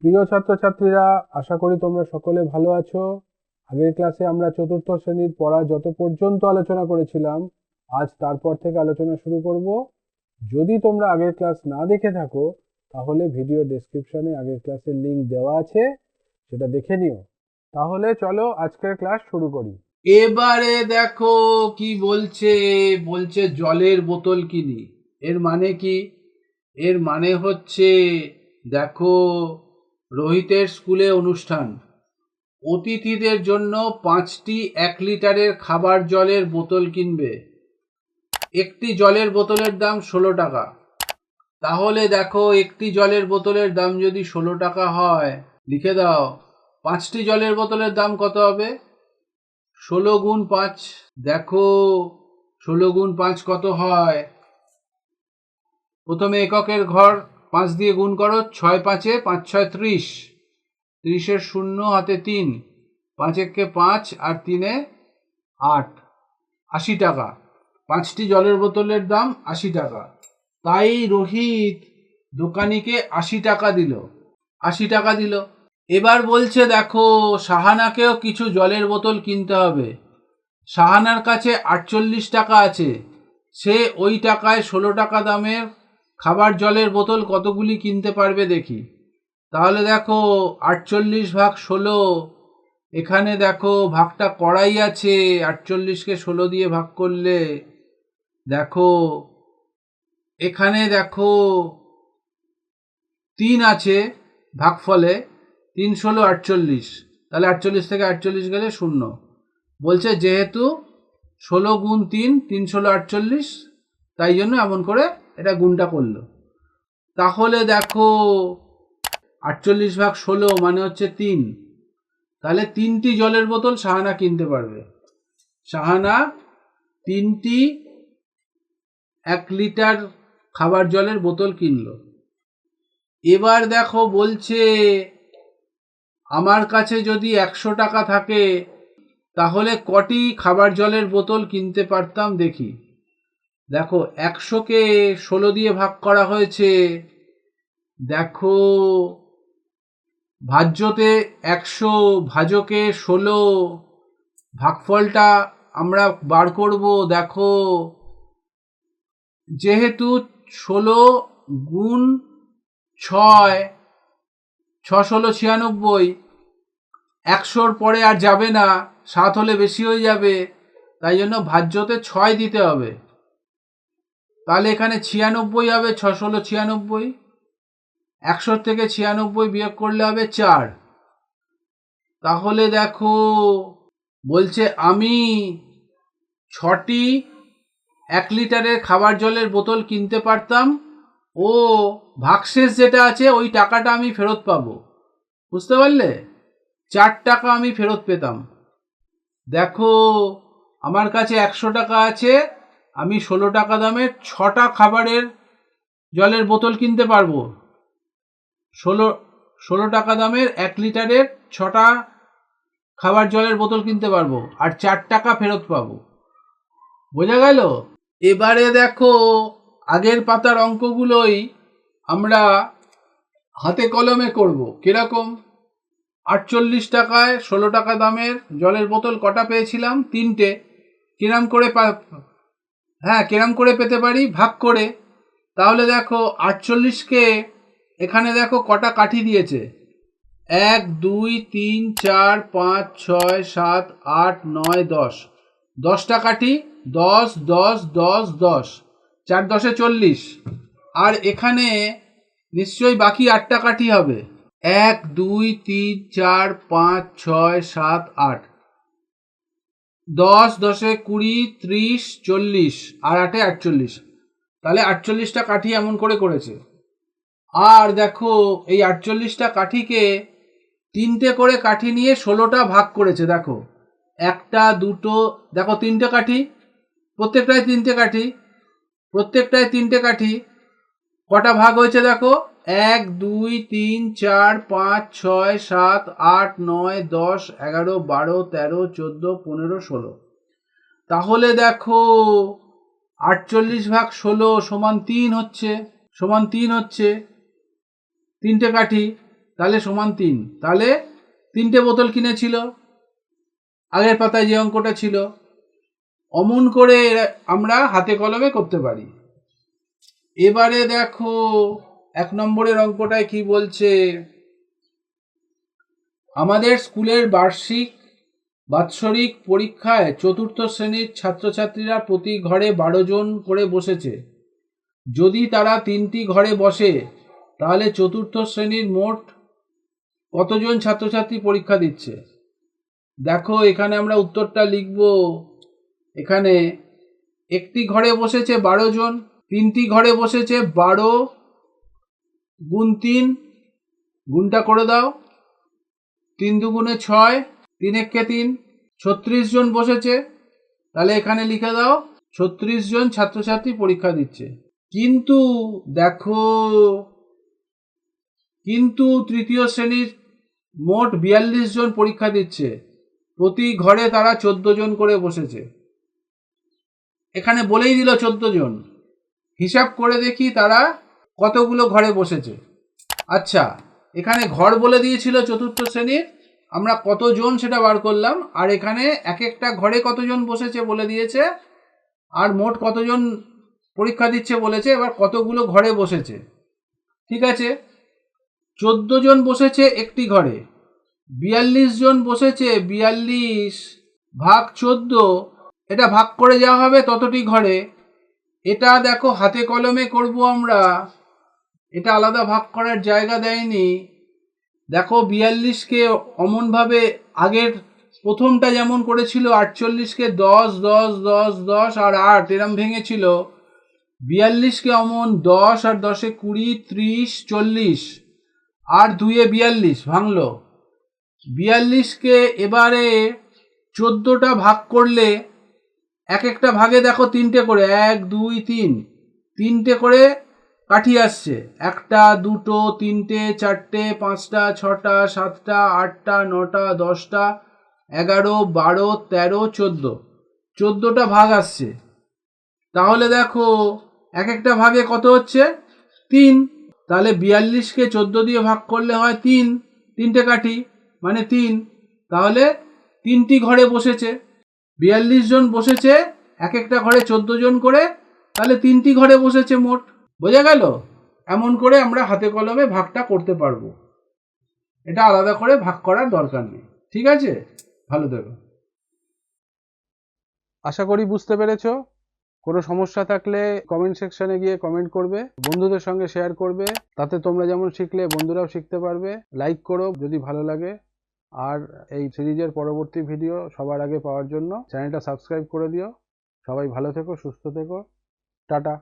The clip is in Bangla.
প্রিয় ছাত্রছাত্রীরা, আশা করি তোমরা সকলে ভালো আছো। আগের ক্লাসে আমরা চতুর্থ শ্রেণীর পড়া যত পর্যন্ত আলোচনা করেছিলাম, আজ তারপর থেকে আলোচনা শুরু করব। যদি তোমরা আগের ক্লাস না দেখে থাকো, তাহলে ভিডিও ডেসক্রিপশনে আগের ক্লাসের লিংক দেওয়া আছে, সেটা দেখে নিও। তাহলে চলো আজকের ক্লাস শুরু করি। এবারে দেখো কি বলছে। বলছে জলের বোতল কিনি। এর মানে কি? এর মানে হচ্ছে, দেখো, রোহিতের স্কুলে অনুষ্ঠান, অতিথিদের জন্য 5টি 1 লিটারের খাবার জলের বোতল কিনবে। একটি জলের বোতলের দাম 16 টাকা। তাহলে দেখো, একটি জলের বোতলের দাম যদি 16 টাকা হয়, লিখে দাও 5টি জলের বোতলের দাম কত হবে। 16 গুণ 5। দেখো 16 গুণ 5 কত হয়। প্রথমে এককের ঘর 5 দিয়ে গুণ করো। 6 5-এ 5 6 30। 30-এর শূন্য হাতে 3। 5 1-কে 5 আর 3-এ 8। 80 টাকা। 5টি জলের বোতলের দাম 80 টাকা। তাই রোহিত দোকানিকে 80 টাকা দিল। 80 টাকা দিল। এবার বলছে, দেখো, সাহানাকেও কিছু জলের বোতল কিনতে হবে। সাহানার কাছে 48 টাকা আছে। সে ওই টাকায় 16 টাকা দামের খাবার জলের বোতল কতগুলি কিনতে পারবে দেখি। তাহলে দেখো 48 ভাগ 16। এখানে দেখো ভাগটা করাই আছে। 48-কে 16 দিয়ে ভাগ করলে দেখো এখানে দেখো 3 আছে ভাগফলে। 3 16 48। তাহলে 48 থেকে 48 গেলে 0। বলছে যেহেতু 16 গুণ 3, 3 16 48, তাই জন্য এমন করে এটা গুণটা করলো। তাহলে দেখো 48 ভাগ 16 মানে হচ্ছে 3। তাহলে 3টি জলের বোতল সাহানা কিনতে পারবে। সাহানা 3টি 1 লিটার খাবার জলের বোতল কিনলো। এবার দেখো বলছে, আমার কাছে যদি 100 টাকা থাকে, তাহলে কটি খাবার জলের বোতল কিনতে পারতাম দেখি। দেখো 100-কে 16 দিয়ে ভাগ করা হয়েছে। দেখো ভাজ্যতে 100, ভাজকে 16। ভাগফলটা আমরা বার করব। দেখো যেহেতু 16 গুণ 6, 6 16 96, 100-র পরে আর যাবে না, 7 হলে বেশি হয়ে যাবে, তাই জন্য ভাজ্যতে 6 দিতে হবে। তাহলে এখানে 96 হবে। 6 16 96। 100 থেকে 96 বিয়োগ করলে হবে 4। তাহলে দেখো বলছে আমি 6টি 1 লিটারের খাবার জলের বোতল কিনতে পারতাম ও ভাগশেষ যেটা আছে ওই টাকাটা আমি ফেরত পাবো। বুঝতে পারলে? 4 টাকা আমি ফেরত পেতাম। দেখো আমার কাছে 100 টাকা আছে। আমি 16 টাকা দামের 6টা খাবারের জলের বোতল কিনতে পারবো। 16 টাকা দামের 1 লিটারের 6টা খাবার জলের বোতল কিনতে পারবো, আর 4 টাকা ফেরত পাবো। বোঝা গেল? এবারে দেখো আগের পাতার অঙ্কগুলোই আমরা হাতে কলমে করব। কিরকম? 48 টাকায় 16 টাকা দামের জলের বোতল কটা পেয়েছিলাম? 3টে। কিরম করে কিরম করে পেতে পারি? ভাগ করে। তাহলে দেখো 48-কে এখানে দেখো কটা কাঠি দিয়েছে। 1 2 3 4 5 6 7 8 9 10। 10টা কাঠি। 10 10 10 10। 4 10-এ 40। আর এখানে নিশ্চয়ই বাকি 8টা কাঠি হবে। 1 2 3 4 5 6 7 8। 10 10-এ 20 30 40 আর 8-এ 48। তাহলে 48টা কাঠি এমন করে করেছে। আর দেখো এই 48টা কাঠিকে 3টে করে কাঠি নিয়ে 16টা ভাগ করেছে। দেখো 1টা 2টো, দেখো 3টে কাঠি, প্রত্যেকটায় 3টে কাঠি, প্রত্যেকটায় 3টে কাঠি। কটা ভাগ হয়েছে দেখো? 1 2 3 4 5 6 7 8 9 10 11 12 13 14 15 16। তাহলে দেখো 48 ভাগ 16 সমান 3 হচ্ছে। 3টে কাঠি। তাহলে সমান 3। তাহলে 3টে বোতল কিনেছিল, আগের পাতায় যে অঙ্কটা ছিল। অমন করে আমরা হাতে কলমে করতে পারি। এবারে দেখো 1 নম্বরের অঙ্কটায় কি বলছে। আমাদের স্কুলের বাৎসরিক পরীক্ষায় চতুর্থ শ্রেণীর ছাত্রছাত্রীরা প্রতি ঘরে 12 জন করে বসেছে। যদি তারা 3টি ঘরে বসে তাহলে চতুর্থ শ্রেণীর মোট কতজন ছাত্রছাত্রী পরীক্ষা দিচ্ছে। দেখো এখানে আমরা উত্তরটা লিখব। এখানে একটি ঘরে বসেছে 12 জন, 3টি ঘরে বসেছে 12 গুণ 3, গুণটা করে দাও। 3 দুগুণে 6, 3 একে 3, 36 জন বসেছে। তাহলে এখানে লিখে দাও 36 জন ছাত্রছাত্রী পরীক্ষা দিচ্ছে। কিন্তু দেখো, কিন্তু তৃতীয় শ্রেণীর মোট 42 জন পরীক্ষা দিচ্ছে, প্রতি ঘরে তারা 14 জন করে বসেছে। এখানে বলেই দিল 14 জন। হিসাব করে দেখি তারা কতগুলো ঘরে বসেছে। আচ্ছা, এখানে ঘর বলে দিয়েছিল চতুর্থ শ্রেণীর, আমরা কতজন সেটা বার করলাম। আর এখানে এক একটা ঘরে কতজন বসেছে বলে দিয়েছে, আর মোট কতজন পরীক্ষা দিচ্ছে বলেছে। এবার কতগুলো ঘরে বসেছে। ঠিক আছে, 14 জন বসেছে একটি ঘরে, 42 জন বসেছে 42 ভাগ 14, এটা ভাগ করে যাওয়া হবে ততটি ঘরে। এটা দেখো হাতে কলমে করব আমরা, এটা আলাদা ভাগ করার জায়গা দেয়নি। দেখো 42কে অমনভাবে আগের প্রথমটা যেমন করেছিল 48কে 10 10 10 10 আর 8 এরম ভেঙেছিল, 42কে অমন 10 আর 10এ 20 30 40 আর 2-এ 42 ভাঙলো। 42কে এবারে 14টা ভাগ করলে এক একটা ভাগে দেখো 3টে করে, 1 2 3, 3টে করে কাঠি আসছে। 1টা 2টো 3টে 4টে 5টা 6টা 7টা 8টা 9টা 10টা 11 12 13 14, 14টা ভাগ আসছে। তাহলে দেখো এক একটা ভাগে কত হচ্ছে 3। তাহলে 42কে 14 দিয়ে ভাগ করলে হয় 3, 3টে কাঠি মানে 3। তাহলে 3টি ঘরে বসেছে, 42 জন বসেছে এক একটা ঘরে 14 জন করে, তাহলে 3টি ঘরে বসেছে মোট। বোঝা গেল? এমন করে আমরা হাতে কলমে ভাগটা করতে পারবো, এটা আলাদা করে ভাগ করার দরকার নেই। ঠিক আছে, ভালো থেকো। আশা করি বুঝতে পেরেছো। কোনো সমস্যা থাকলে কমেন্ট সেকশনে গিয়ে কমেন্ট করবে, বন্ধুদের সঙ্গে শেয়ার করবে, তাতে তোমরা যেমন শিখলে বন্ধুরাও শিখতে পারবে। লাইক করো যদি ভালো লাগে, আর এই সিরিজের পরবর্তী ভিডিও সবার আগে পাওয়ার জন্য চ্যানেলটা সাবস্ক্রাইব করে দিও। সবাই ভালো থেকো, সুস্থ থেকো, টাটা।